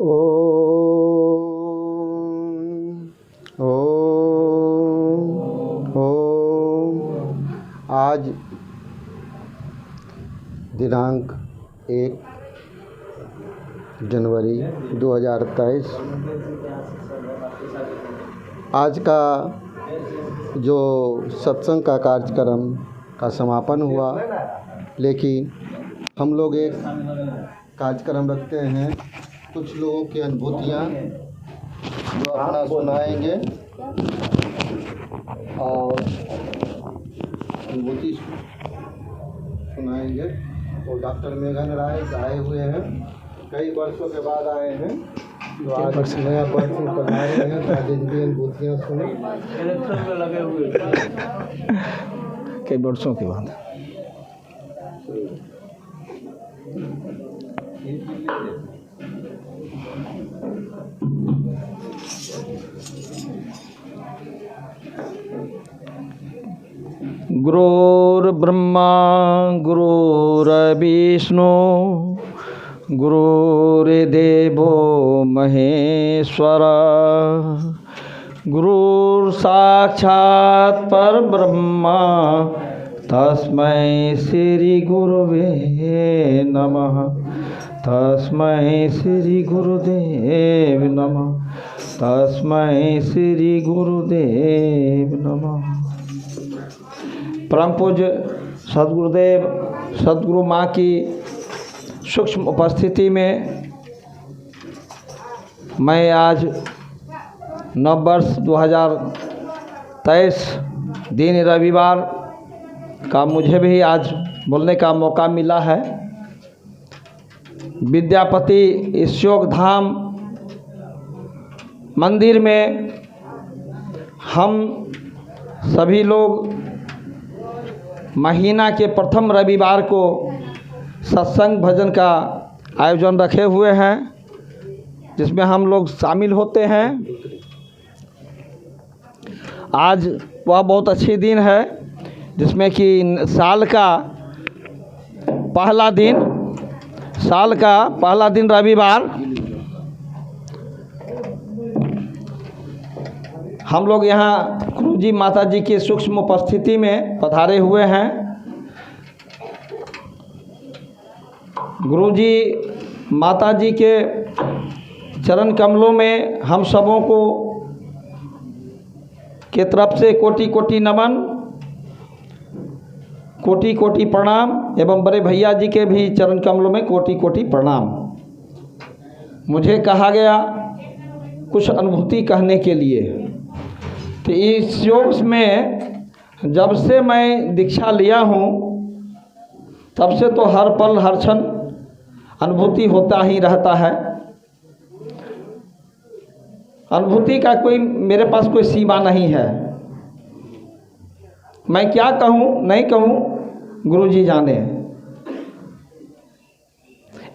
ओम ओम ओम। आज दिनांक 1 जनवरी 2023। आज का जो सत्संग का कार्यक्रम का समापन हुआ, लेकिन हम लोग एक कार्यक्रम रखते हैं, कुछ लोगों की अनुभूतियाँ जो अपना सुनाएंगे और अनुभूति सुनाएंगे। तो डॉक्टर मेघन राय आए हुए हैं, कई वर्षों के बाद आए हैं, तो आज नया वर्ष पर आए हैं, तो जिनकी अनुभूतियाँ सुने। इलेक्शन में लगे हुए कई वर्षों के बाद। गुरुर्ब्रह्मा गुरुर्विष्णु गुरुर्देवो महेश्वरा गुरुर्साक्षात् परब्रह्मा तस्मै श्री गुरुवे नमः। तस्मै श्री गुरुदेव नमः। तस्मै श्री गुरुदेव नमः। परम पूज्य सद्गुरुदेव सद्गुरु माँ की सूक्ष्म उपस्थिति में मैं आज नववर्ष 2023 दिन रविवार का मुझे भी आज बोलने का मौका मिला है। विद्यापति ईश्योग धाम मंदिर में हम सभी लोग महीना के प्रथम रविवार को सत्संग भजन का आयोजन रखे हुए हैं, जिसमें हम लोग शामिल होते हैं। आज वह बहुत अच्छी दिन है, जिसमें कि साल का पहला दिन रविवार हम लोग यहाँ गुरु जी माता जी की सूक्ष्म उपस्थिति में पधारे हुए हैं। गुरु जी माता जी के चरण कमलों में हम सबों को के तरफ से कोटि कोटि नमन, कोटि कोटि प्रणाम, एवं बड़े भैया जी के भी चरण कमलों में कोटि कोटि प्रणाम। मुझे कहा गया कुछ अनुभूति कहने के लिए, तो इस योग में जब से मैं दीक्षा लिया हूँ तब से तो हर पल हर क्षण अनुभूति होता ही रहता है। अनुभूति का मेरे पास कोई सीमा नहीं है। मैं क्या कहूँ नहीं कहूँ, गुरु जी जाने।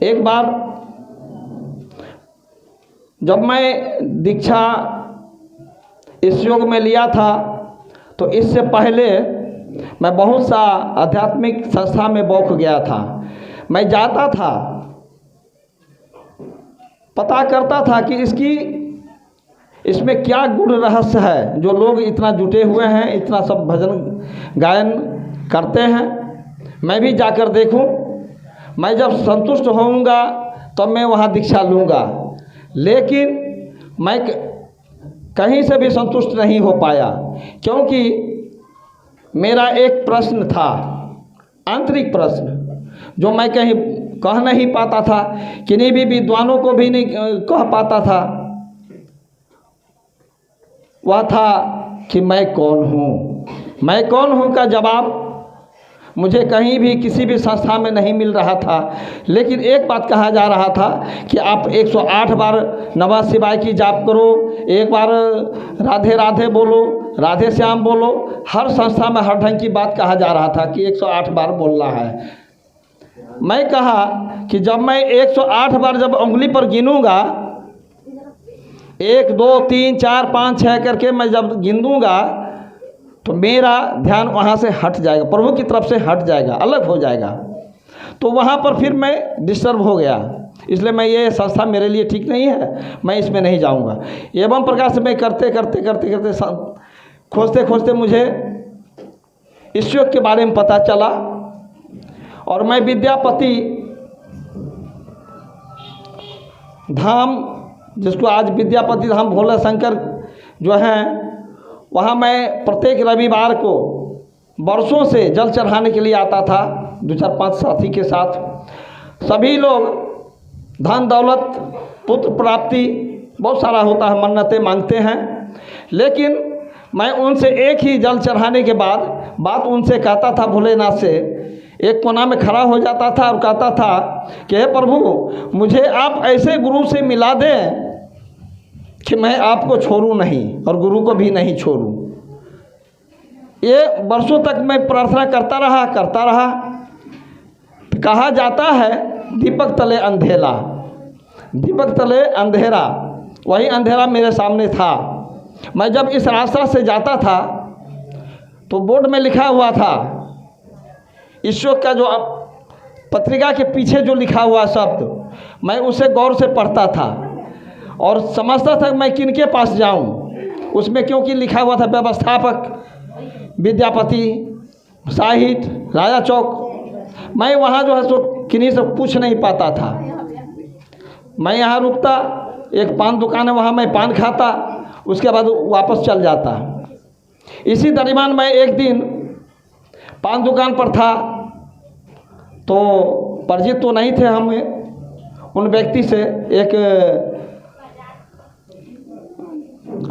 एक बार जब मैं दीक्षा इस योग में लिया था, तो इससे पहले मैं बहुत सा आध्यात्मिक संस्था में बौख गया था। मैं जाता था, पता करता था कि इसमें क्या गुण रहस्य है, जो लोग इतना जुटे हुए हैं, इतना सब भजन गायन करते हैं। मैं भी जाकर देखूं। मैं जब संतुष्ट होऊंगा तब मैं वहाँ दीक्षा लूँगा, लेकिन मैं कहीं से भी संतुष्ट नहीं हो पाया, क्योंकि मेरा एक प्रश्न था, आंतरिक प्रश्न, जो मैं कहीं कह नहीं पाता था, किन्हीं भी विद्वानों को भी नहीं कह पाता था। वह था कि मैं कौन हूँ। मैं कौन हूँ का जवाब मुझे कहीं भी किसी भी संस्था में नहीं मिल रहा था। लेकिन एक बात कहा जा रहा था कि आप 108 बार नमः शिवाय की जाप करो, एक बार राधे राधे बोलो, राधे श्याम बोलो। हर संस्था में हर ढंग की बात कहा जा रहा था कि 108 बार बोलना है। मैं कहा कि जब मैं 108 बार जब उंगली पर गिनूंगा, 1 2 3 4 5 6 करके मैं जब गिनूंगा, तो मेरा ध्यान वहाँ से हट जाएगा, प्रभु की तरफ से हट जाएगा, अलग हो जाएगा। तो वहाँ पर फिर मैं डिस्टर्ब हो गया। इसलिए मैं ये संस्था मेरे लिए ठीक नहीं है, मैं इसमें नहीं जाऊंगा। एवं प्रकार से मैं करते करते करते करते खोजते खोजते मुझे इस योग के बारे में पता चला और मैं विद्यापति धाम, जिसको आज विद्यापति धाम भोला शंकर जो हैं, वहाँ मैं प्रत्येक रविवार को वर्षों से जल चढ़ाने के लिए आता था 2-4-5 साथी के साथ। सभी लोग धन दौलत पुत्र प्राप्ति बहुत सारा होता है, मन्नतें मांगते हैं, लेकिन मैं उनसे एक ही जल चढ़ाने के बाद बात उनसे कहता था, भोलेनाथ से एक कोना में खड़ा हो जाता था और कहता था कि हे प्रभु, मुझे आप ऐसे गुरु से मिला दें कि मैं आपको छोड़ूं नहीं और गुरु को भी नहीं छोड़ूं। ये वर्षों तक मैं प्रार्थना करता रहा। कहा जाता है दीपक तले अंधेरा, दीपक तले अंधेरा, वही अंधेरा मेरे सामने था। मैं जब इस रास्ता से जाता था तो बोर्ड में लिखा हुआ था, ईश्वर का जो पत्रिका के पीछे जो लिखा हुआ शब्द, मैं उसे गौर से पढ़ता था और समझता था मैं किनके पास जाऊं। उसमें क्योंकि लिखा हुआ था व्यवस्थापक विद्यापति साहित्य राजा चौक, मैं वहाँ जो है सो किन्हीं से पूछ नहीं पाता था। मैं यहाँ रुकता, एक पान दुकान है वहाँ मैं पान खाता, उसके बाद वापस चल जाता। इसी दरमियान मैं एक दिन पान दुकान पर था तो परिचित तो नहीं थे हम उन व्यक्ति से, एक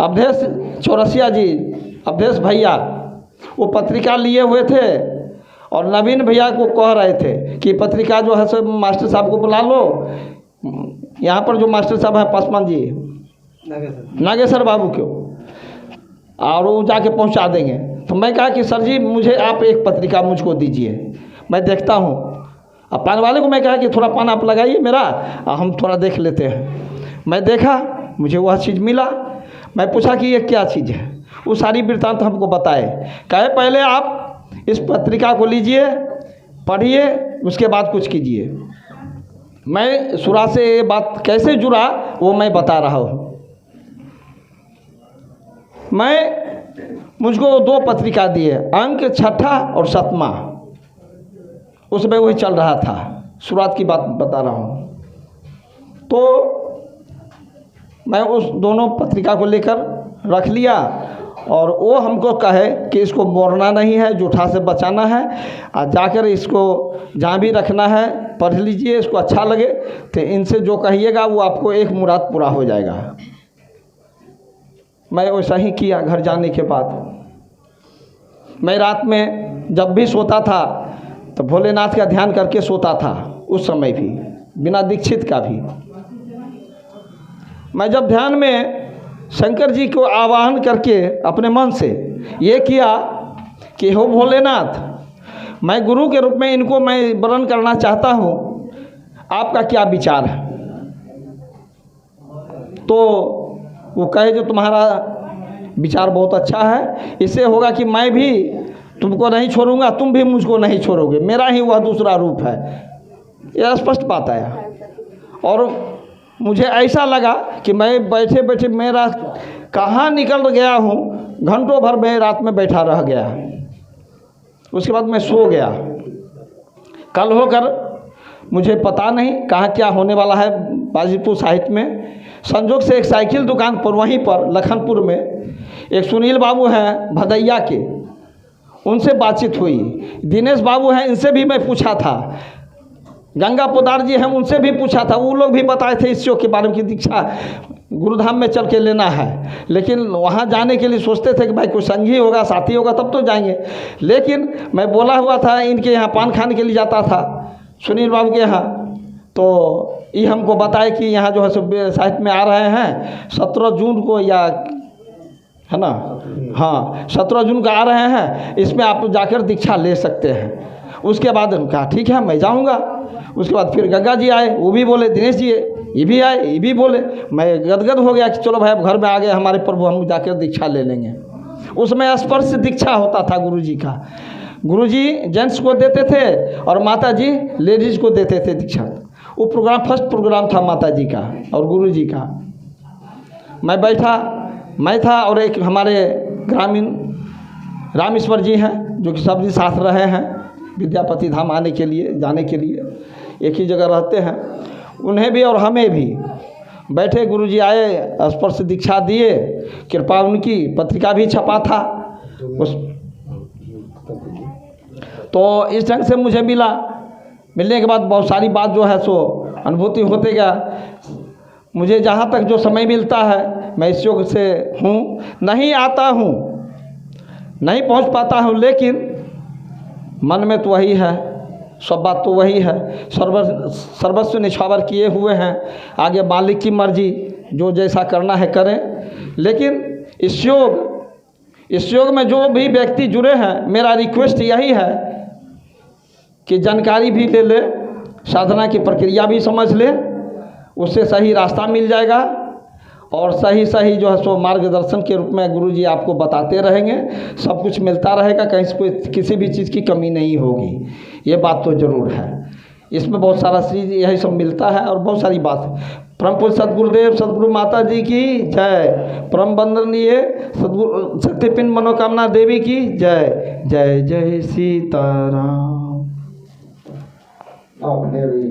अवधेश चौरसिया जी, अवधेश भैया, वो पत्रिका लिए हुए थे और नवीन भैया को कह रहे थे कि पत्रिका जो है सो मास्टर साहब को बुला लो, यहाँ पर जो मास्टर साहब हैं पासवान जी, नागेश्वर बाबू को, और वो जाके पहुँचा देंगे। तो मैं कहा कि सर जी मुझे आप एक पत्रिका मुझको दीजिए, मैं देखता हूँ। अब पान वाले को मैं कहा कि थोड़ा पान आप लगाइए मेरा, हम थोड़ा देख लेते हैं। मैं देखा, मुझे वह चीज़ मिला। मैं पूछा कि ये क्या चीज़ है, वो सारी वृत्तांत हमको बताए। कहे पहले आप इस पत्रिका को लीजिए, पढ़िए, उसके बाद कुछ कीजिए। मैं सुरा से ये बात कैसे जुड़ा वो मैं बता रहा हूँ। मुझको 2 पत्रिका दिए, अंक 6ठा और 7वां, उसमें वही चल रहा था, शुरुआत की बात बता रहा हूँ। तो मैं उस दोनों पत्रिका को लेकर रख लिया और वो हमको कहे कि इसको मोड़ना नहीं है, जूठा से बचाना है, और जाकर इसको जहाँ भी रखना है पढ़ लीजिए, इसको अच्छा लगे तो इनसे जो कहिएगा वो आपको एक मुराद पूरा हो जाएगा। मैं वैसा ही किया। घर जाने के बाद मैं रात में जब भी सोता था तो भोलेनाथ का ध्यान करके सोता था, उस समय भी बिना दीक्षित का भी। मैं जब ध्यान में शंकर जी को आवाहन करके अपने मन से ये किया कि हो भोलेनाथ, मैं गुरु के रूप में इनको मैं वरण करना चाहता हूँ, आपका क्या विचार है। तो वो कहे जो तुम्हारा विचार बहुत अच्छा है, इससे होगा कि मैं भी तुमको नहीं छोड़ूंगा, तुम भी मुझको नहीं छोड़ोगे, मेरा ही वह दूसरा रूप है। यह स्पष्ट बात है। और मुझे ऐसा लगा कि मैं बैठे बैठे मेरा कहाँ निकल गया हूँ, घंटों भर मैं रात में बैठा रह गया। उसके बाद मैं सो गया। कल होकर मुझे पता नहीं कहाँ क्या होने वाला है। बाजीपुर साहित्य में संजोग से एक साइकिल दुकान पर, वहीं पर लखनपुर में एक सुनील बाबू हैं भदैया के, उनसे बातचीत हुई। दिनेश बाबू हैं, इनसे भी मैं पूछा था। गंगा पोदार जी हैं, उनसे भी पूछा था। वो लोग भी बताए थे इस शोक के बारे में कि दीक्षा गुरुधाम में चल के लेना है, लेकिन वहाँ जाने के लिए सोचते थे कि भाई कोई संगी होगा, साथी होगा तब तो जाएंगे। लेकिन मैं बोला हुआ था इनके यहाँ पान खाने के लिए जाता था सुनील बाबू के यहाँ, तो ये हमको बताए कि यहाँ जो है सब साहित्य में आ रहे हैं 17 जून को, या है ना, हाँ 17 जून को आ रहे हैं, इसमें आप जाकर दीक्षा ले सकते हैं। उसके बाद कहा ठीक है मैं जाऊँगा। उसके बाद फिर गंगा जी आए, वो भी बोले, दिनेश जी ये भी आए, ये भी बोले। मैं गदगद हो गया कि चलो भाई अब घर में आ गए हमारे प्रभु, हम जाकर दीक्षा ले लेंगे। उसमें स्पर्श दीक्षा होता था गुरु जी का। गुरु जी जेंट्स को देते थे और माता जी लेडीज़ को देते थे दीक्षा। वो प्रोग्राम फर्स्ट प्रोग्राम था माता जी का और गुरु जी का। मैं था और एक हमारे ग्रामीण रामेश्वर जी हैं जो कि सब जी साथ रहे हैं विद्यापति धाम आने के लिए जाने के लिए, एक ही जगह रहते हैं। उन्हें भी और हमें भी बैठे, गुरुजी आए, स्पर्श दीक्षा दिए, कृपा उनकी, पत्रिका भी छपा था उस। तो इस ढंग से मुझे मिलने के बाद बहुत सारी बात जो है सो अनुभूति होते गया। मुझे जहाँ तक जो समय मिलता है मैं इस योग से हूँ, नहीं आता हूँ, नहीं पहुँच पाता हूँ, लेकिन मन में तो वही है, सब बात तो वही है। सर्वस्व निछावर किए हुए हैं, आगे मालिक की मर्जी, जो जैसा करना है करें। लेकिन इस योग में जो भी व्यक्ति जुड़े हैं, मेरा रिक्वेस्ट यही है कि जानकारी भी ले ले, साधना की प्रक्रिया भी समझ ले, उससे सही रास्ता मिल जाएगा और सही जो है सो मार्गदर्शन के रूप में गुरुजी आपको बताते रहेंगे, सब कुछ मिलता रहेगा, कहीं से कोई किसी भी चीज़ की कमी नहीं होगी, ये बात तो ज़रूर है। इसमें बहुत सारा चीज़ यही सब मिलता है और बहुत सारी बात। परम पूज्य सदगुरुदेव सदगुरु माता जी की जय, परम वंदनीय सदगुरु शक्तिपिंड मनोकामना देवी की जय। जय जय सीताराम। आपने भी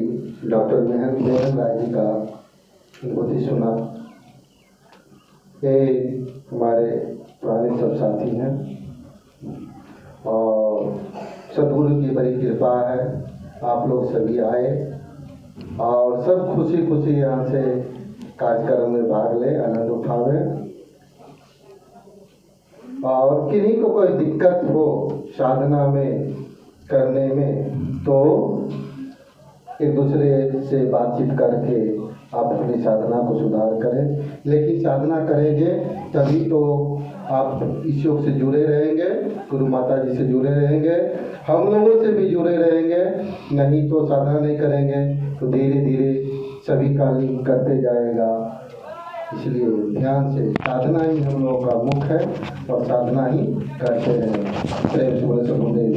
डॉक्टर मेहन राय जी का अनुभूति सुना। ये हमारे पुराने सब साथी हैं और सदगुरु की बड़ी कृपा है, आप लोग सभी आए और सब खुशी खुशी यहाँ से कार्यक्रम में भाग ले, आनंद उठावे। और किन्हीं को कोई दिक्कत हो साधना में करने में तो एक दूसरे से बातचीत करके आप अपनी साधना को सुधार करें। लेकिन साधना करेंगे तभी तो आप इस योग से जुड़े रहेंगे, गुरु माता जी से जुड़े रहेंगे, हम लोगों से भी जुड़े रहेंगे। नहीं तो साधना नहीं करेंगे तो धीरे धीरे सभी का लिंक करते जाएगा। इसलिए ध्यान से साधना ही हम लोगों का मुख्य है और साधना ही करते रहेंगे। प्रेम से बोले सदगुरुदेव।